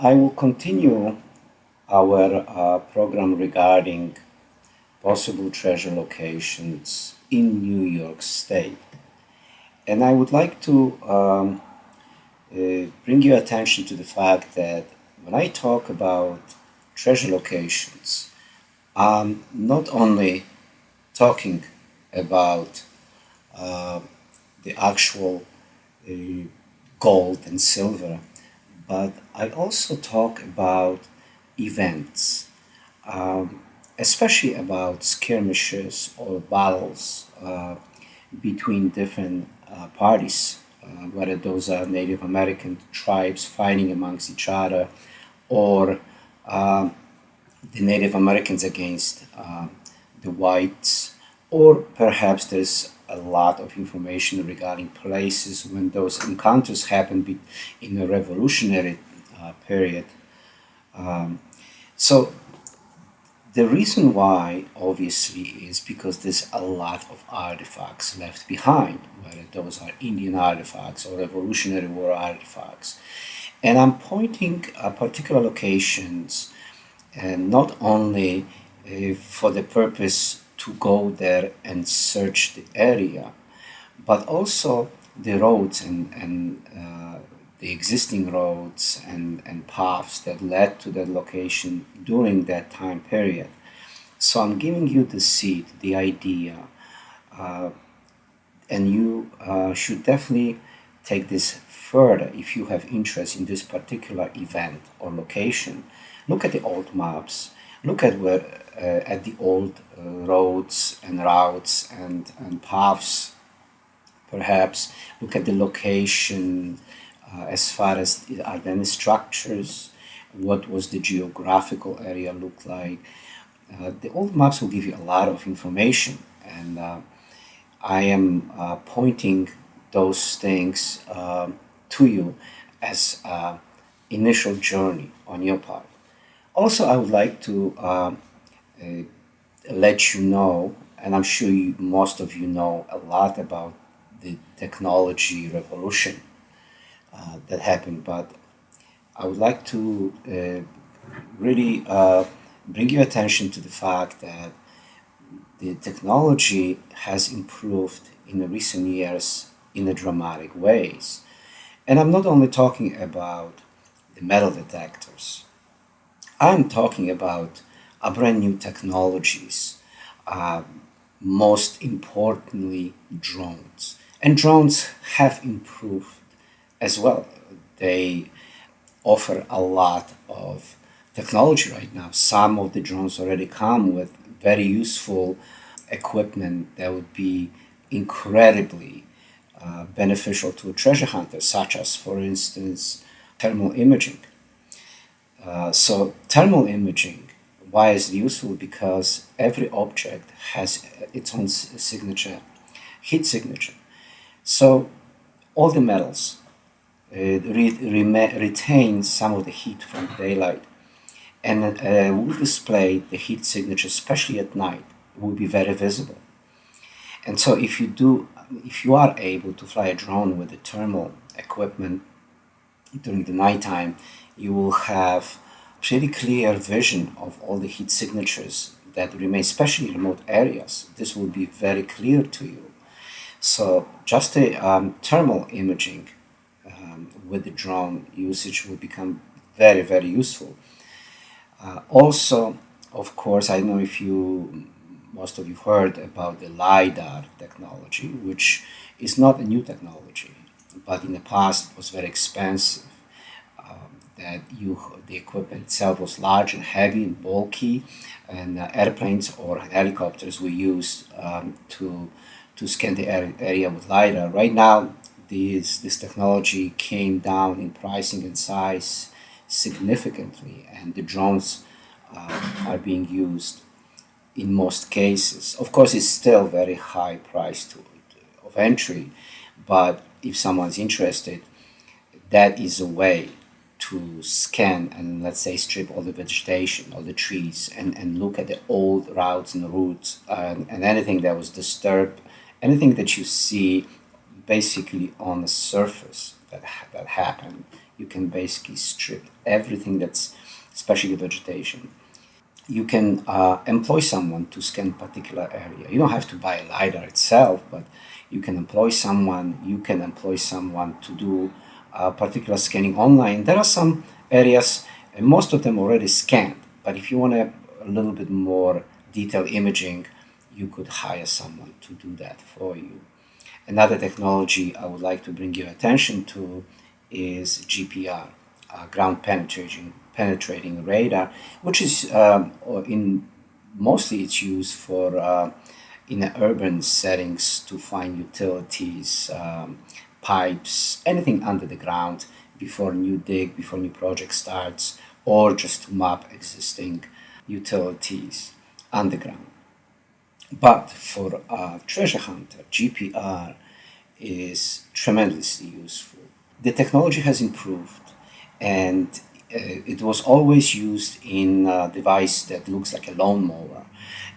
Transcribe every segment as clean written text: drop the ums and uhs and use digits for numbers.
I will continue our program regarding possible treasure locations in New York State. And I would like to bring your attention to the fact that when I talk about treasure locations, I'm not only talking about uh, the actual uh, gold and silver, but I also talk about events, um, especially about skirmishes or battles between different parties, whether those are Native American tribes fighting amongst each other or the Native Americans against the whites, or perhaps there's a lot of information regarding places when those encounters happened in a revolutionary period. Um, so the reason why, obviously, is because there's a lot of artifacts left behind, whether those are Indian artifacts or Revolutionary War artifacts. And I'm pointing at particular locations, and not only for the purpose to go there and search the area, but also the roads and the existing roads and paths that led to that location during that time period. So I'm giving you the seed, the idea, uh, and you should definitely take this further if you have interest in this particular event or location. Look at the old maps. Look at where at the old roads and routes and paths. Perhaps look at the location as far as are there any structures. What was the geographical area look like? The old maps will give you a lot of information, and I am pointing those things to you as initial journey on your part. Also, I would like to uh, let you know, and I'm sure most of you know a lot about the technology revolution that happened, but I would like to really bring your attention to the fact that the technology has improved in the recent years in a dramatic ways. And I'm not only talking about the metal detectors, I'm talking about brand new technologies, uh, most importantly, drones. And drones have improved as well. They offer a lot of technology right now. Some of the drones already come with very useful equipment that would be incredibly beneficial to a treasure hunter, such as, for instance, thermal imaging. So, thermal imaging, why is it useful? Because every object has its own signature, heat signature. So, all the metals retain some of the heat from daylight and will display the heat signature, especially at night. It will be very visible. And so, if you are able to fly a drone with the thermal equipment during the nighttime, you will have pretty clear vision of all the heat signatures that remain, especially in remote areas. This will be very clear to you. So, just a thermal imaging with the drone usage will become very, very useful. Also, of course, I know if you most of you heard about the LiDAR technology, which is not a new technology, but in the past was very expensive. That the equipment itself was large and heavy and bulky, and airplanes or helicopters were used to scan the area with LiDAR. Right now, this technology came down in pricing and size significantly, and the drones are being used in most cases. Of course, it's still very high price of entry, but if someone's interested, that is a way to scan and, let's say, strip all the vegetation, all the trees, and look at the old routes and routes and anything that was disturbed, anything that you see basically on the surface that happened. You can basically strip everything that's, especially the vegetation. You can employ someone to scan particular area. You don't have to buy a LiDAR itself, but you can employ someone. You can employ someone to do particular scanning online. There are some areas, and most of them already scanned. But if you want a little bit more detailed imaging, you could hire someone to do that for you. Another technology I would like to bring your attention to is GPR, ground penetrating radar, which is in mostly it's used for in urban settings to find utilities, pipes, anything under the ground before before new project starts, or just to map existing utilities underground. But for a treasure hunter, GPR is tremendously useful. The technology has improved, and it was always used in a device that looks like a lawnmower,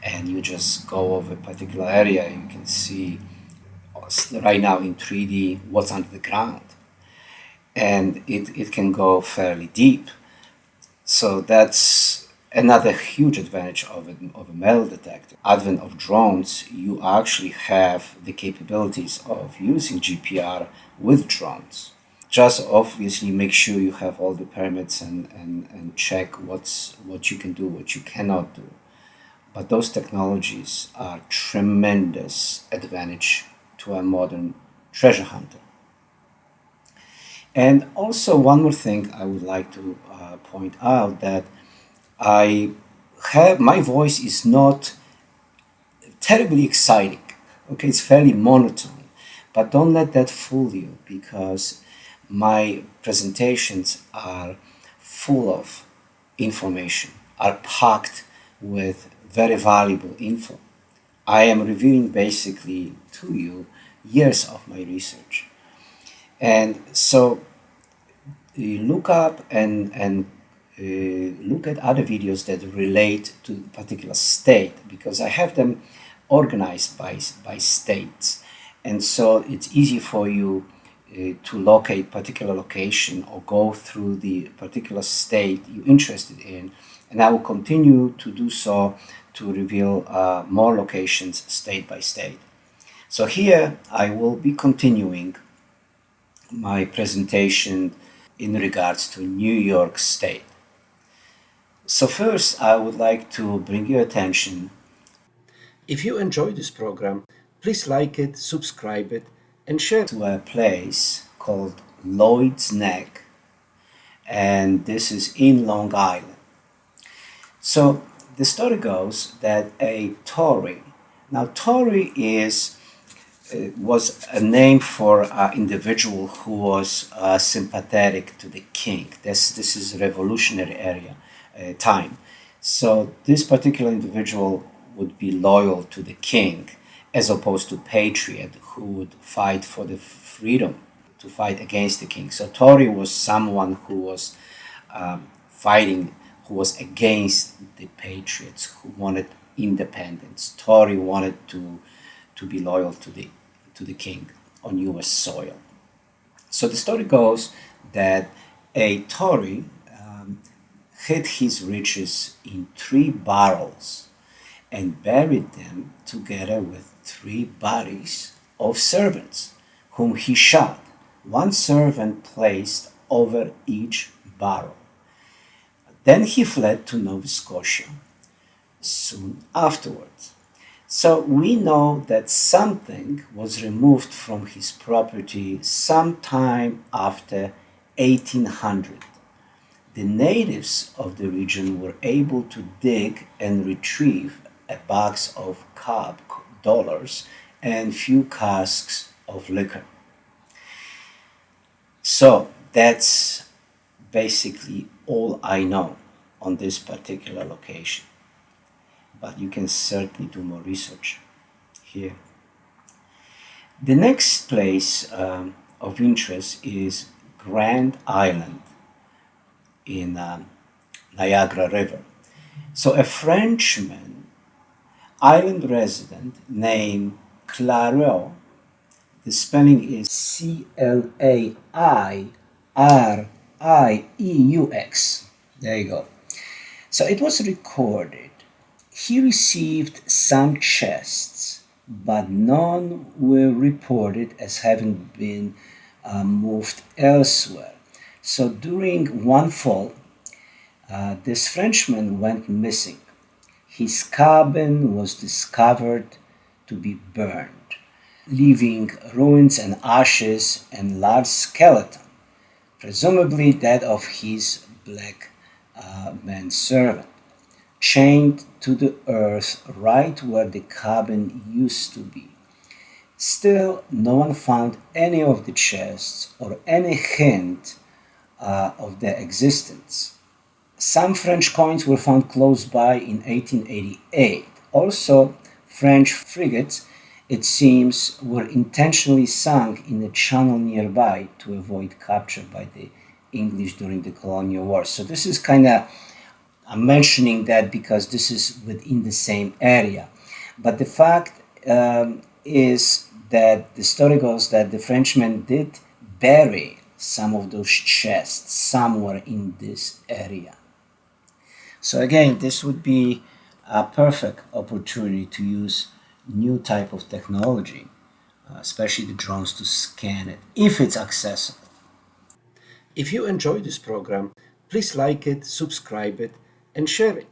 and you just go over a particular area. You can see right now in 3D what's under the ground, and it can go fairly deep. So that's another huge advantage of a metal detector. Advent of drones, you actually have the capabilities of using GPR with drones. Just obviously make sure you have all the permits and check what you can do, what you cannot do. But those technologies are tremendous advantage to a modern treasure hunter. And also one more thing I would like to point out that I my voice is not terribly exciting. Okay, it's fairly monotone, but don't let that fool you because my presentations are full of information, are packed with very valuable info. I am reviewing basically to you years of my research. And so you look up and look at other videos that relate to a particular state because I have them organized by states. And so it's easy for you to locate particular location or go through the particular state you're interested in. And I will continue to do so to reveal more locations state by state. So here I will be continuing my presentation in regards to New York State. So first, I would like to bring your attention. If you enjoy this program, please like it, subscribe it, and share it to a place called Lloyd's Neck, and this is in Long Island. So the story goes that a Tory. Now Tory was a name for an individual who was sympathetic to the king. This is a revolutionary time. So this particular individual would be loyal to the king as opposed to patriot who would fight for the freedom, to fight against the king. So Tory was someone who was fighting, who was against the patriots, who wanted independence. Tory wanted to be loyal to the king on US soil. So the story goes that a Tory hid his riches in 3 barrels and buried them together with 3 bodies of servants whom he shot, one servant placed over each barrel. Then he fled to Nova Scotia soon afterwards. So we know that something was removed from his property sometime after 1800. The natives of the region were able to dig and retrieve a box of Cobb dollars and few casks of liquor. So that's basically all I know on this particular location. But you can certainly do more research here. The next place of interest is Grand Island in Niagara River. So a Frenchman, island resident named Clairieux, the spelling is Clairieux, Clairieux. There you go. So it was recorded. He received some chests, but none were reported as having been moved elsewhere. So during one fall, this Frenchman went missing. His cabin was discovered to be burned, leaving ruins and ashes and large skeleton, presumably that of his black manservant, chained to the earth right where the cabin used to be. Still, no one found any of the chests or any hint of their existence. Some French coins were found close by in 1888. Also, French frigates, it seems, were intentionally sunk in a channel nearby to avoid capture by the English during the colonial war. So this is kind of, I'm mentioning that because this is within the same area. But the fact is that the story goes that the Frenchmen did bury some of those chests somewhere in this area. So again, this would be a perfect opportunity to use new type of technology, especially the drones, to scan it if it's accessible. If you enjoy this program, please like it, subscribe it, and share it.